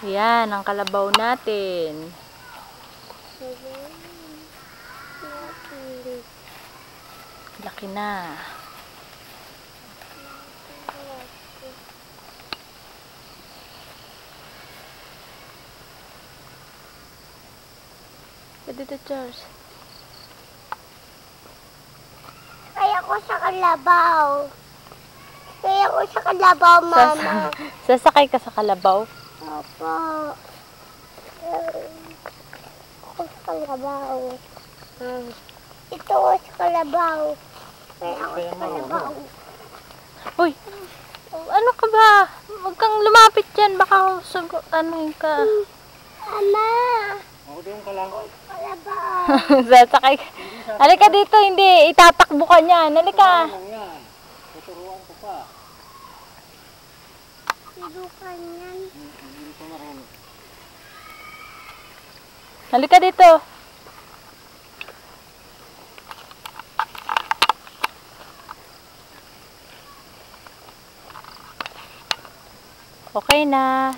Yan, ang kalabaw natin. Laki na. Dito, Charles. Kaya ko sa kalabaw. Kaya ko sa kalabaw, Mama. Sasakay ka sa kalabaw? Opo. Ako sa kalabaw. Ito ko sa kalabaw. Kaya ako sa kalabaw. Uy! Ano ka ba? Huwag kang lumapit dyan. Baka ano ka. Ama! Ako din ka lang. Kalabaw. Sasakay ka. Halika dito, hindi. Itatakbo ka niyan. Halika. Yan. Tuturuan ko pa. Sinukan yan. Hindi ko marunong. Halika dito. Okay na.